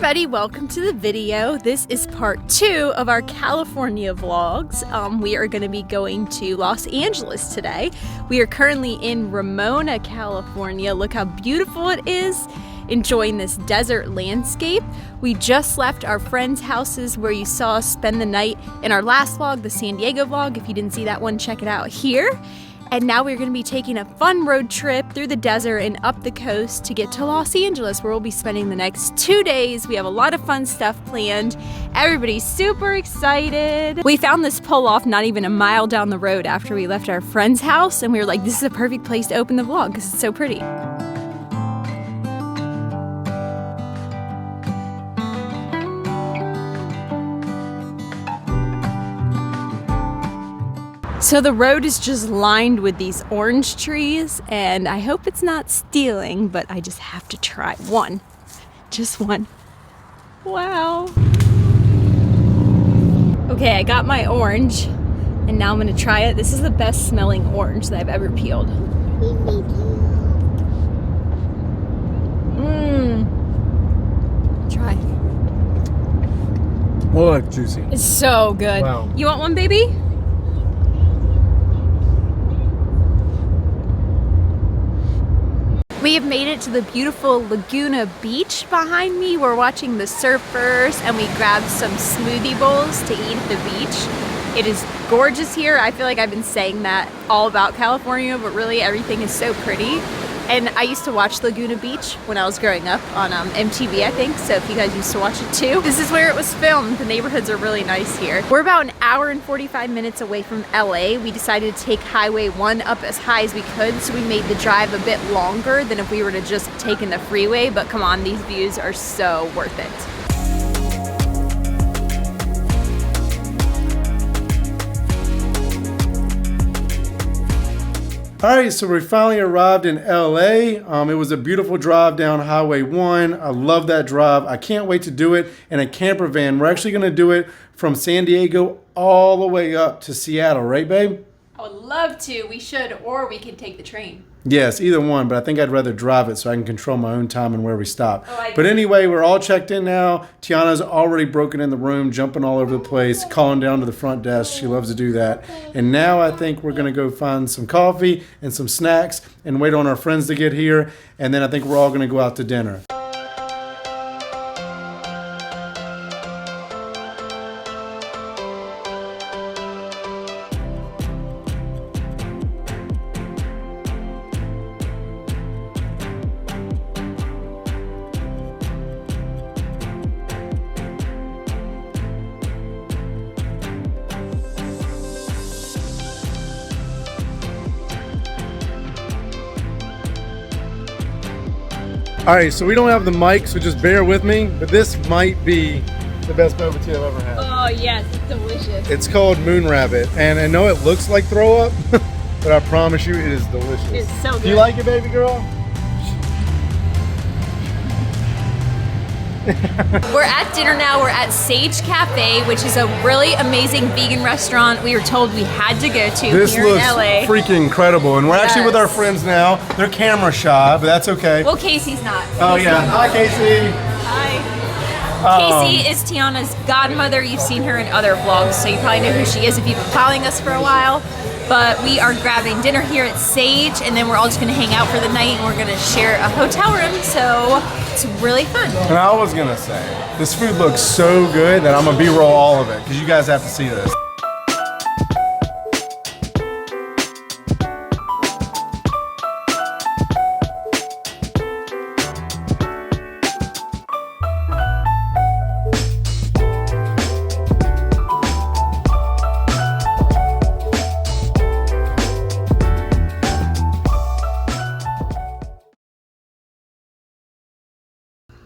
everybody, welcome to the video. This is part 2 of our California vlogs. We are going to be going to Los Angeles today. We are currently in Ramona, California. Look how beautiful it is. Enjoying this desert landscape. We just left our friends' houses where you saw us spend the night in our last vlog, the San Diego vlog. If you didn't see that one, check it out here. And now we're gonna be taking a fun road trip through the desert and up the coast to get to Los Angeles, where we'll be spending the next 2 days. We have a lot of fun stuff planned. Everybody's super excited. We found this pull-off not even a mile down the road after we left our friend's house, and we were like, this is a perfect place to open the vlog because it's so pretty. So the road is just lined with these orange trees, and I hope it's not stealing, but I just have to try one. Just one. Wow. Okay, I got my orange, and now I'm gonna try it. This is the best smelling orange that I've ever peeled. Try. Oh, it's juicy. It's so good. Wow. You want one, baby? We have made it to the beautiful Laguna Beach behind me. We're watching the surfers, and we grabbed some smoothie bowls to eat at the beach. It is gorgeous here. I feel like I've been saying that all about California, but really everything is so pretty. And I used to watch Laguna Beach when I was growing up on MTV, I think. So if you guys used to watch it too, this is where it was filmed. The neighborhoods are really nice here. We're about an hour and 45 minutes away from LA. We decided to take Highway 1 up as high as we could, so we made the drive a bit longer than if we were to just taken the freeway. But come on, these views are so worth it. All right, so we finally arrived in LA. It was a beautiful drive down Highway 1. I love that drive. I can't wait to do it in a camper van. We're actually gonna do it from San Diego all the way up to Seattle, right, babe? I would love to. We should, or we could take the train. Yes, either one, but I think I'd rather drive it so I can control my own time and where we stop. Oh, but anyway, we're all checked in now. Tyanna's already broken in the room, jumping all over the place, calling down to the front desk. She loves to do that. And now I think we're gonna go find some coffee and some snacks and wait on our friends to get here. And then I think we're all gonna go out to dinner. All right, so we don't have the mic, so just bear with me, but this might be the best boba tea I've ever had. Oh yes, it's delicious. It's called Moon Rabbit, and I know it looks like throw up, but I promise you it is delicious. It's so good. Do you like it, baby girl? We're at dinner now. We're at Sage Cafe, which is a really amazing vegan restaurant we were told we had to go to This here in looks LA. freaking incredible, and we're actually with our Yes. friends now. They're camera shy, but that's okay. Well, Casey's not. Oh yeah, hi Casey. Hi. Casey is Tyanna's godmother. You've seen her in other vlogs, so you probably know who she is if you've been following us for a while. But we are grabbing dinner here at Sage, and then we're all just gonna hang out for the night, and we're gonna share a hotel room, so it's really fun. And I was gonna say, this food looks so good that I'm gonna B-roll all of it, because you guys have to see this.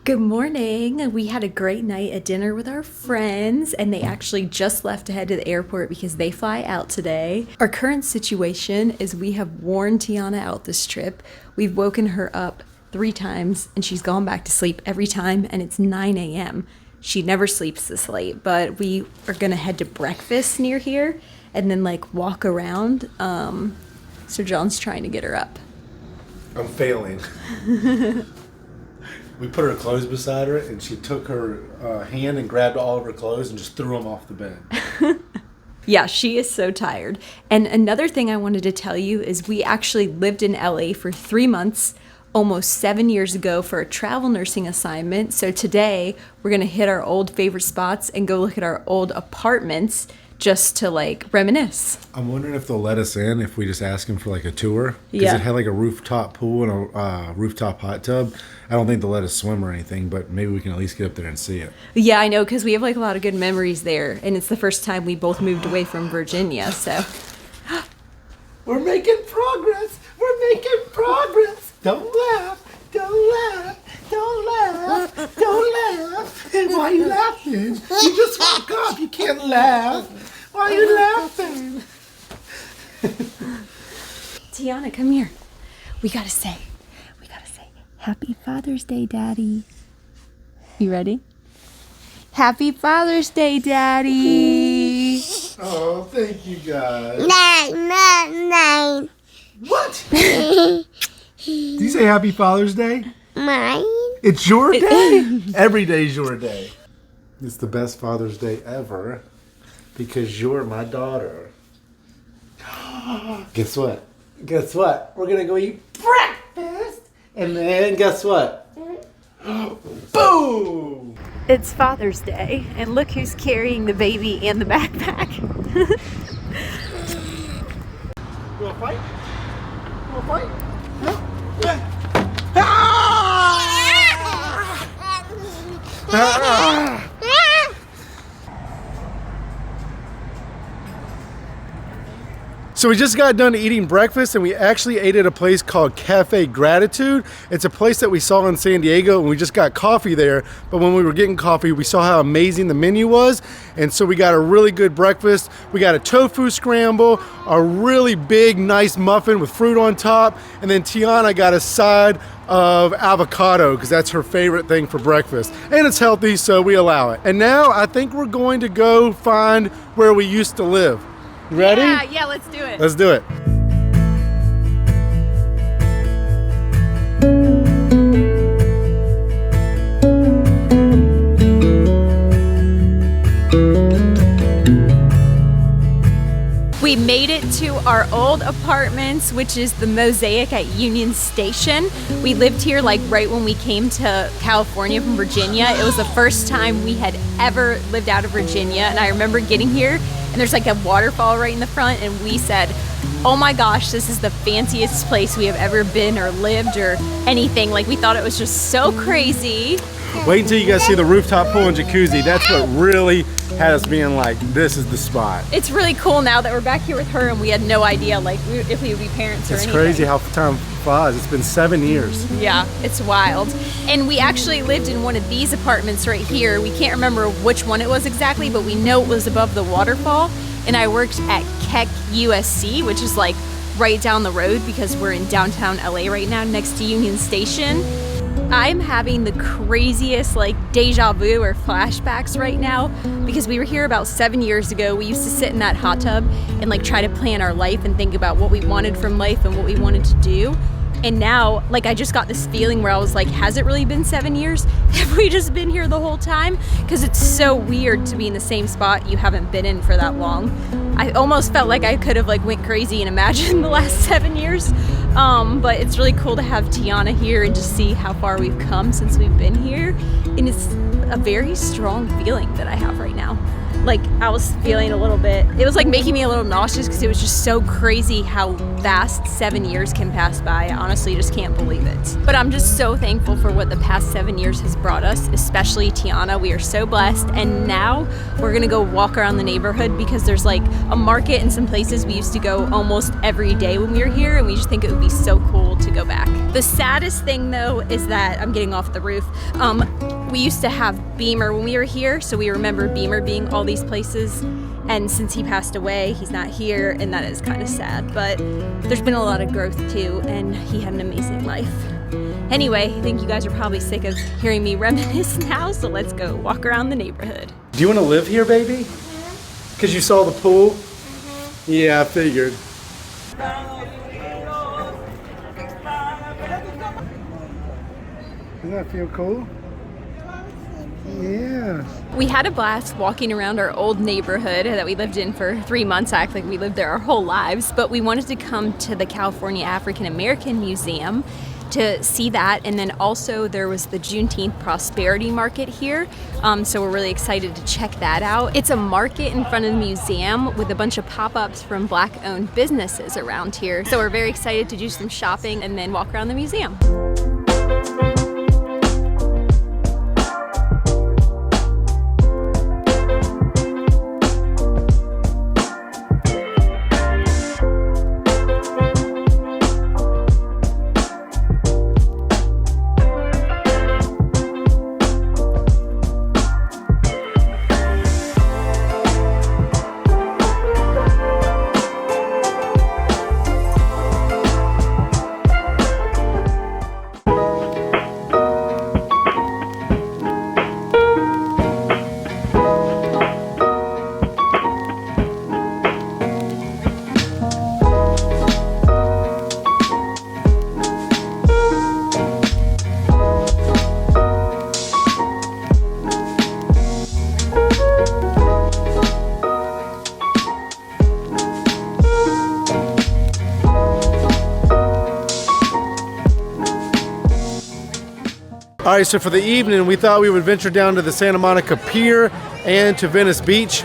Good morning. We had a great night at dinner with our friends, and they actually just left to head to the airport because they fly out today. Our current situation is we have worn Tyanna out this trip. We've woken her up 3 times, and she's gone back to sleep every time, and it's 9 a.m. She never sleeps this late, but we are gonna head to breakfast near here and then like walk around. So John's trying to get her up. I'm failing. We put her clothes beside her, and she took her hand and grabbed all of her clothes and just threw them off the bed. Yeah, she is so tired. And another thing I wanted to tell you is we actually lived in LA for 3 months, almost 7 years ago, for a travel nursing assignment. So today we're gonna hit our old favorite spots and go look at our old apartments just to like reminisce. I'm wondering if they'll let us in if we just ask them for like a tour. Because Yeah. it had like a rooftop pool and a rooftop hot tub. I don't think they'll let us swim or anything, but maybe we can at least get up there and see it. Yeah, I know, because we have like a lot of good memories there. And it's the first time we both moved away from Virginia, so. We're making progress. We're making progress. Don't laugh. Don't laugh. Don't laugh. Don't laugh. And why are you laughing? You just woke up. You can't laugh. Why are you laughing? Tyanna, come here. We gotta say, Happy Father's Day, Daddy. You ready? Happy Father's Day, Daddy. Oh, thank you guys. Nine. What? Did you say Happy Father's Day? Mine. It's your day? Every day's your day. It's the best Father's Day ever because you're my daughter. Guess what? Guess what? We're going to go eat breakfast. And then guess what? Boom! It's Father's Day, and look who's carrying the baby and the backpack. You want to fight? You want to fight? No? So we just got done eating breakfast and we actually ate at a place called Cafe Gratitude. It's a place that we saw in San Diego and we just got coffee there. But when we were getting coffee, we saw how amazing the menu was. And so we got a really good breakfast. We got a tofu scramble, a really big, nice muffin with fruit on top. And then Tyanna got a side of avocado because that's her favorite thing for breakfast. And it's healthy, so we allow it. And now I think we're going to go find where we used to live. Ready? Yeah, let's do it. Let's do it. We made it to our old apartments, which is the Mosaic at Union Station. We lived here like right when we came to California from Virginia. It was the first time we had ever lived out of Virginia, and I remember getting here and there's like a waterfall right in the front, and we said, oh my gosh, this is the fanciest place we have ever been or lived or anything. Like, we thought it was just so crazy. Wait until you guys see the rooftop pool and jacuzzi. That's what really had us being like, this is the spot. It's really cool now that we're back here with her and we had no idea like if we would be parents or anything. It's crazy how time flies. It's been 7 years. Yeah, it's wild. And we actually lived in one of these apartments right here. We can't remember which one it was exactly, but we know it was above the waterfall. And I worked at Keck USC, which is like right down the road because we're in downtown LA right now next to Union Station. I'm having the craziest like deja vu or flashbacks right now because we were here about 7 years ago. We used to sit in that hot tub and like try to plan our life and think about what we wanted from life and what we wanted to do. And now, like, I just got this feeling where I was like, has it really been 7 years? Have we just been here the whole time? Because it's so weird to be in the same spot you haven't been in for that long. I almost felt like I could have like went crazy and imagined the last 7 years. But it's really cool to have Tyanna here and just see how far we've come since we've been here. And it's a very strong feeling that I have right now. Like, I was feeling a little bit, it was like making me a little nauseous because it was just so crazy how fast 7 years can pass by. I honestly just can't believe it. But I'm just so thankful for what the past 7 years has brought us, especially Tyanna. We are so blessed. And now we're gonna go walk around the neighborhood because there's like a market and some places we used to go almost every day when we were here, and we just think it would be so cool to go back. The saddest thing though is that I'm getting off the roof. We used to have Beamer when we were here, so we remember Beamer being all these places, and since he passed away, he's not here, and that is kind of sad, but there's been a lot of growth too, and he had an amazing life. Anyway, I think you guys are probably sick of hearing me reminisce now, so let's go walk around the neighborhood. Do you want to live here, baby? Because you saw the pool? Yeah, I figured. Isn't that feel cool? Yeah. We had a blast walking around our old neighborhood that we lived in for 3 months. I act like we lived there our whole lives, but we wanted to come to the California African American Museum to see that, and then also there was the Juneteenth Prosperity Market here, so we're really excited to check that out. It's a market in front of the museum with a bunch of pop-ups from Black-owned businesses around here, so we're very excited to do some shopping and then walk around the museum. All right, so for the evening, we thought we would venture down to the Santa Monica Pier and to Venice Beach.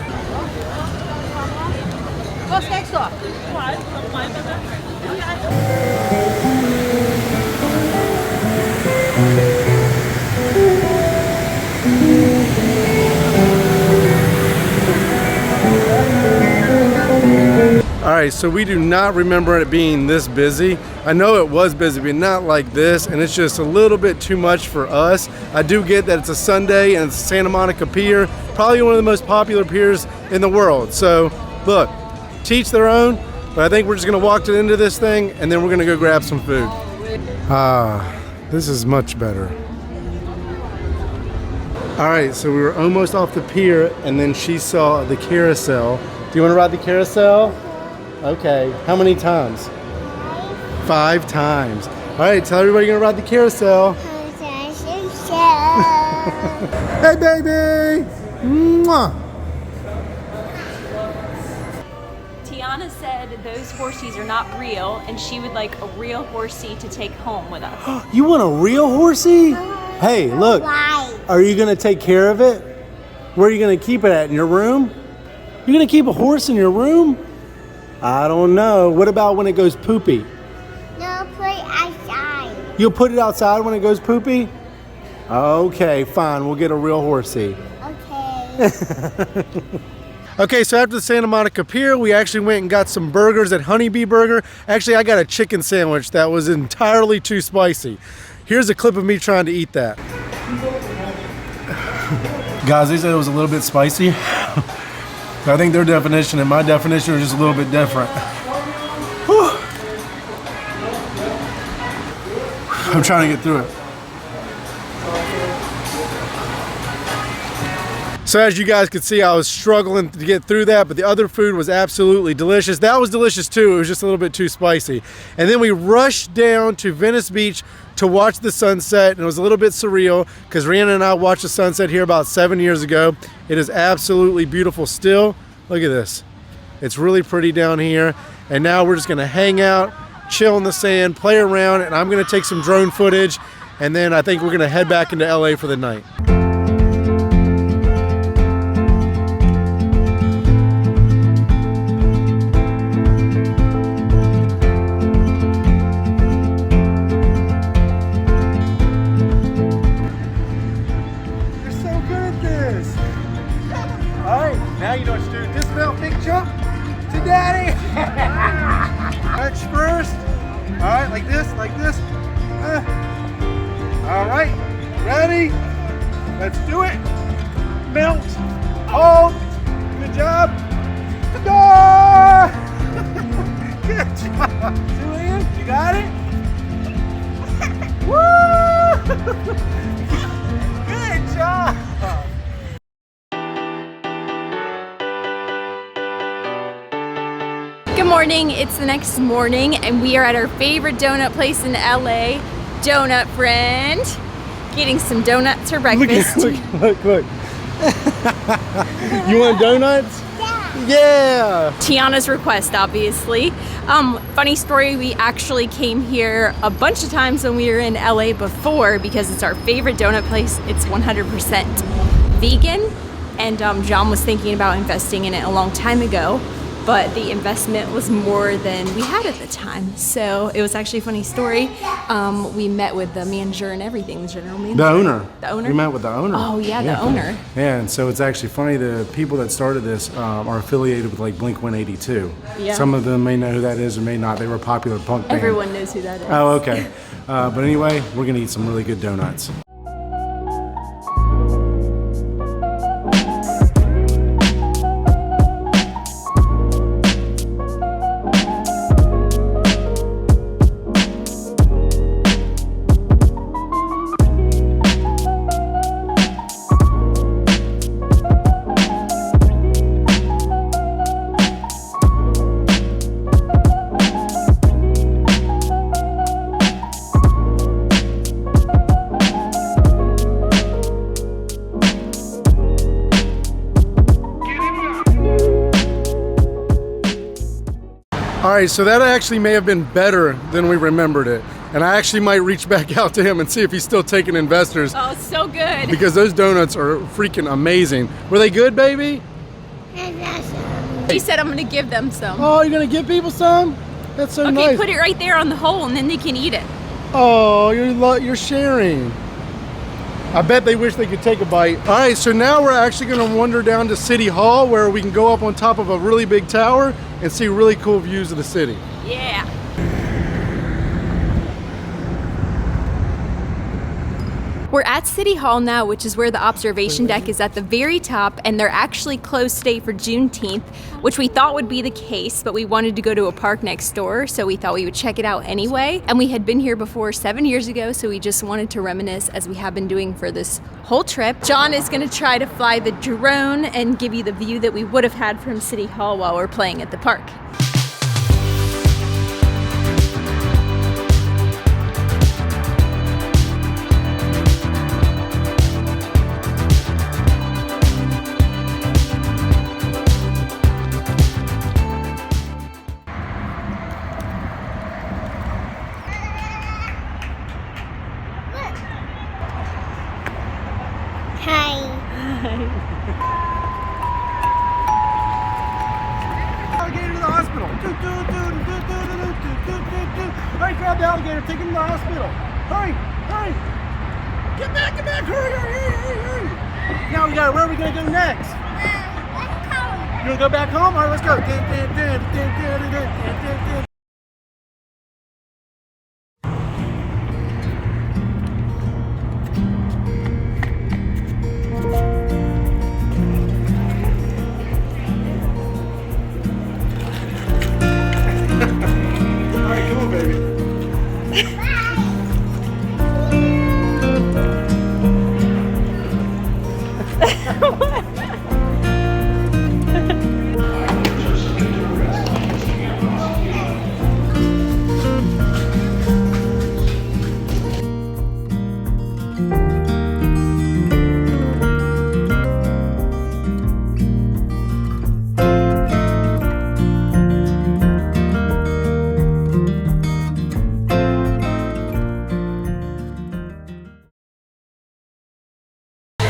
What's next door? All right, so we do not remember it being this busy. I know it was busy, but not like this, and it's just a little bit too much for us. I do get that it's a Sunday and it's Santa Monica Pier, probably one of the most popular piers in the world. So, look, teach their own, but I think we're just gonna walk to the end of this thing and then we're gonna go grab some food. This is much better. All right, so we were almost off the pier and then she saw the carousel. Do you wanna ride the carousel? Okay, how many times? 5 times. All right, tell everybody you're gonna ride the carousel. Hey, baby! Mwah! Tyanna said those horsies are not real, and she would like a real horsey to take home with us. You want a real horsey? Hey, look. Are you gonna take care of it? Where are you gonna keep it at? In your room? You're gonna keep a horse in your room? I don't know. What about when it goes poopy? No, put it outside. You'll put it outside when it goes poopy? Okay, fine. We'll get a real horsey. Okay. Okay, so after the Santa Monica Pier, we actually went and got some burgers at Honeybee Burger. Actually, I got a chicken sandwich that was entirely too spicy. Here's a clip of me trying to eat that. Guys, they said it was a little bit spicy. I think their definition and my definition are just a little bit different. Whew. I'm trying to get through it. So as you guys could see, I was struggling to get through that, but the other food was absolutely delicious. That was delicious too. It was just a little bit too spicy. And then we rushed down to Venice Beach to watch the sunset, and it was a little bit surreal because Rhianna and I watched the sunset here about 7 years ago. It is absolutely beautiful still. Look at this. It's really pretty down here. And now we're just gonna hang out, chill in the sand, play around, and I'm gonna take some drone footage, and then I think we're gonna head back into LA for the night. Now you know what to do. Dismount, big jump to daddy. Touch first. All right, like this, like this. All right, ready? Let's do it. Mount, hold. Good job. Ta-da! Good job. Julian, you got it? Woo! Good job. Good morning, it's the next morning and we are at our favorite donut place in LA, Donut Friend. Getting some donuts for breakfast. Look. You want donuts? Yeah. Tyanna's request, obviously. Funny story, we actually came here a bunch of times when we were in LA before because it's our favorite donut place. It's 100% vegan, and John was thinking about investing in it a long time ago, but the investment was more than we had at the time. So it was actually a funny story. We met with the manager and everything, the general manager. The owner. The owner? We met with the owner. Oh, yeah, the owner. Yeah, and so it's actually funny, the people that started this are affiliated with like Blink-182. Yeah. Some of them may know who that is or may not. They were a popular punk band. Everyone knows who that is. Oh, okay. But anyway, we're going to eat some really good donuts. All right, so that actually may have been better than we remembered it. And I actually might reach back out to him and see if he's still taking investors. Oh, so good. Because those donuts are freaking amazing. Were they good, baby? He said I'm gonna give them some. Oh, you're gonna give people some? That's so nice. Okay, put it right there on the hole and then they can eat it. Oh, you're sharing. I bet they wish they could take a bite. All right, so now we're actually gonna wander down to City Hall where we can go up on top of a really big tower and see really cool views of the city. Yeah. We're at City Hall now, which is where the observation deck is at the very top, and they're actually closed today for Juneteenth, which we thought would be the case, but we wanted to go to a park next door, so we thought we would check it out anyway. And we had been here before 7 years ago, so we just wanted to reminisce as we have been doing for this whole trip. John is gonna try to fly the drone and give you the view that we would have had from City Hall while we're playing at the park. Alligator to the hospital. Hurry, grab the alligator, take him to the hospital. Hurry. Get back, hurry. Now where are we gonna go next? You wanna go back home? All right, let's go.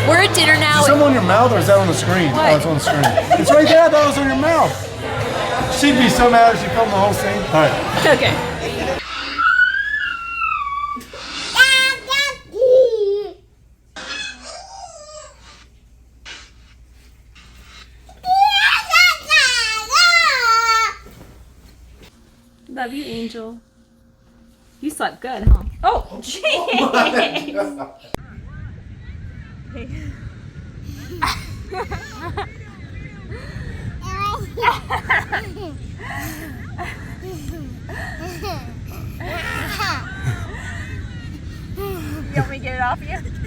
We're at dinner now. Is some on your mouth or is that on the screen? What? Oh, it's on the screen. It's right there. I thought it was on your mouth. She'd be so mad if she filmed the whole scene. All right. Okay. Love you, Angel. You slept good, huh? Oh, jeez. You want me to get it off you?